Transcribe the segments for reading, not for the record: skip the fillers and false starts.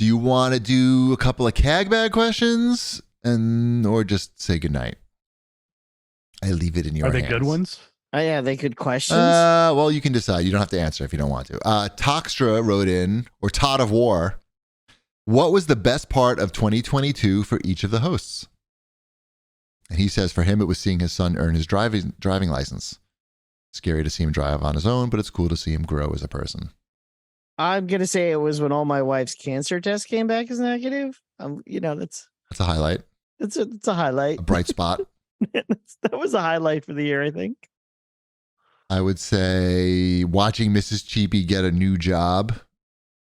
Do you want to do a couple of CAGbag questions or just say goodnight? I leave it in your hands. Are they good ones? Oh, yeah, they good questions. Well, you can decide. You don't have to answer if you don't want to. Toxtra wrote in, or Todd of War, what was the best part of 2022 for each of the hosts? And he says for him, it was seeing his son earn his driving license. Scary to see him drive on his own, but it's cool to see him grow as a person. I'm going to say it was when all my wife's cancer tests came back as negative. That's a highlight. It's a highlight. A bright spot. That was a highlight for the year, I think. I would say watching Mrs. Cheapy get a new job,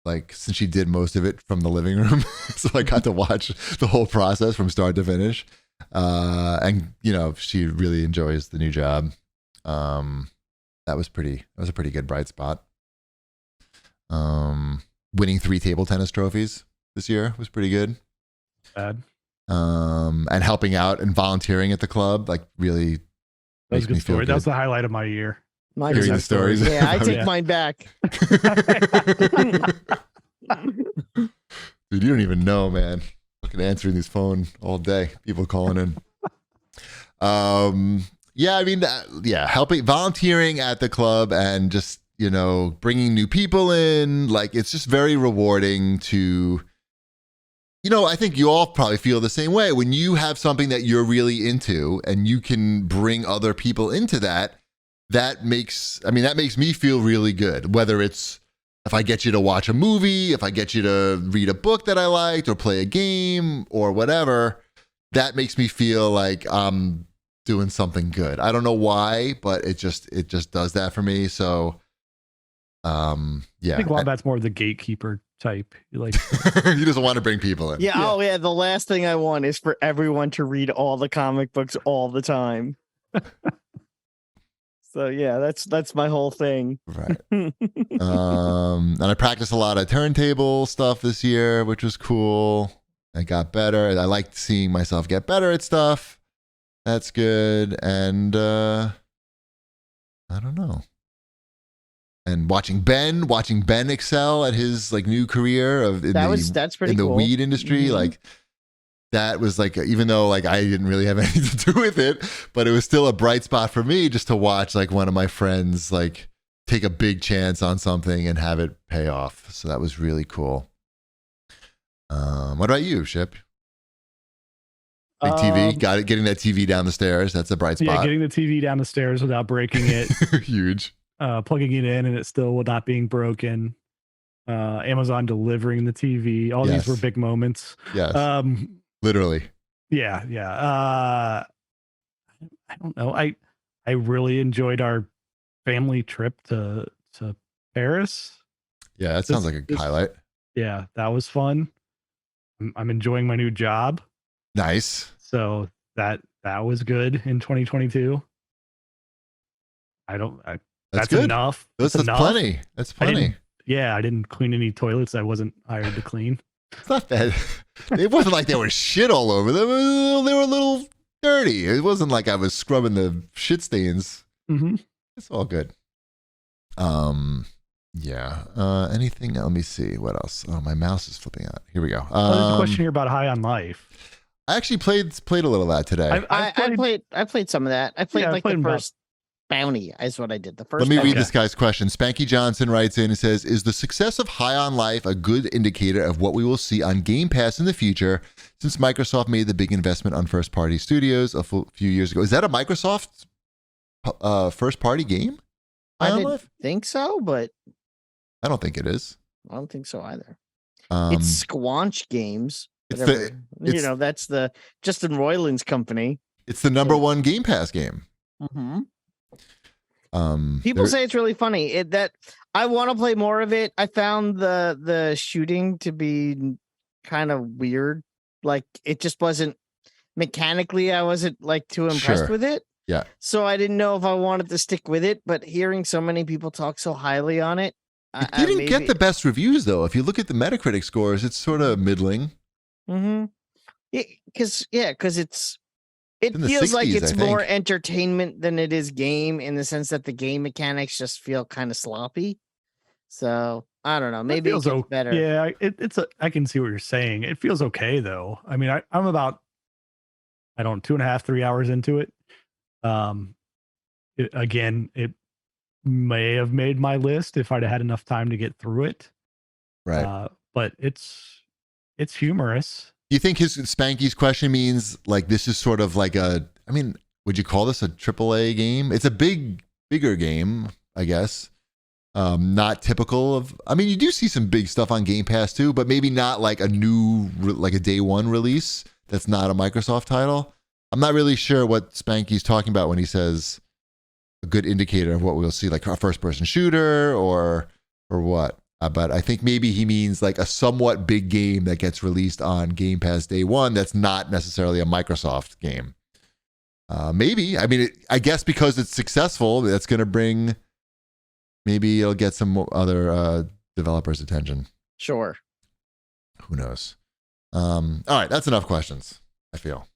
like since she did most of it from the living room. So I got to watch the whole process from start to finish. And she really enjoys the new job. That was a pretty good bright spot. Winning 3 table tennis trophies this year was pretty good. Bad. And helping out and volunteering at the club, like really that was a good story. Good. That was the highlight of my year. Hearing the stories. Yeah, I take mine back. Dude, you don't even know, man. Fucking answering this phone all day. People calling in. Helping, volunteering at the club and just, bringing new people in. Like, it's just very rewarding to, I think you all probably feel the same way. When you have something that you're really into and you can bring other people into that, that makes me feel really good. Whether it's if I get you to watch a movie, if I get you to read a book that I liked or play a game or whatever, that makes me feel like I'm doing something good. I don't know why, but it just does that for me. So, yeah. I think Wombat's more of the gatekeeper type. You like he doesn't want to bring people in. Yeah. Oh, yeah. The last thing I want is for everyone to read all the comic books all the time. So yeah, that's my whole thing. Right. And I practiced a lot of turntable stuff this year, which was cool. I got better. I liked seeing myself get better at stuff. That's good. And I don't know. And watching Ben excel at his like new career that's pretty cool. The weed industry, mm-hmm. Like that was like, even though like I didn't really have anything to do with it, but it was still a bright spot for me just to watch like one of my friends like take a big chance on something and have it pay off. So that was really cool. What about you, Ship? Big TV, getting that TV down the stairs. That's a bright spot. Yeah, getting the TV down the stairs without breaking it. Huge. Plugging it in and it still not being broken. Amazon delivering the TV. All these were big moments. Yes. Literally. Yeah. I don't know. I really enjoyed our family trip to Paris. Yeah, that sounds like a highlight. Yeah, that was fun. I'm enjoying my new job. Nice. So that was good in 2022. That's good. Enough. That's enough. Plenty. That's plenty. I didn't clean any toilets I wasn't hired to clean. It's not that. It wasn't like there was shit all over them. They were a little dirty. It wasn't like I was scrubbing the shit stains. Mm-hmm. It's all good. Yeah. Anything? Let me see. What else? Oh, my mouse is flipping out. Here we go. There's a question here about High on Life. I actually played a little of that today. I played some of that. I played the first bounty is what I did. The first. Let me read this guy's question. Spanky Johnson writes in and says, "Is the success of High on Life a good indicator of what we will see on Game Pass in the future? Since Microsoft made the big investment on first-party studios a few years ago, is that a Microsoft first-party game? I didn't think so, but I don't think it is. I don't think so either. It's Squanch Games. That's the Justin Roiland's company. It's the number one Game Pass game. Mm-hmm. People say it's really funny. That I want to play more of it. I found the shooting to be kind of weird. Like it just wasn't mechanically. I wasn't like too impressed with it. Yeah. So I didn't know if I wanted to stick with it. But hearing so many people talk so highly on it, it didn't get the best reviews though. If you look at the Metacritic scores, it's sort of middling. Mm-hmm. Because it feels like it's more entertainment than it is game, in the sense that the game mechanics just feel kind of sloppy. So I don't know. Maybe it gets better. Yeah, I can see what you're saying. It feels okay though. I mean, I'm about 2.5, 3 hours into it. It may have made my list if I'd had enough time to get through it. Right. But it's humorous. Do you think his Spanky's question means like this is sort of like would you call this a AAA game? It's a bigger game, I guess. Not typical of. I mean, you do see some big stuff on Game Pass too, but maybe not like a new, like a day one release. That's not a Microsoft title. I'm not really sure what Spanky's talking about when he says a good indicator of what we'll see, like a first person shooter or what. But I think maybe he means like a somewhat big game that gets released on Game Pass day one. That's not necessarily a Microsoft game. Maybe. I mean, I guess because it's successful, that's going to bring. Maybe it'll get some other developers' attention. Sure. Who knows? All right, that's enough questions, I feel.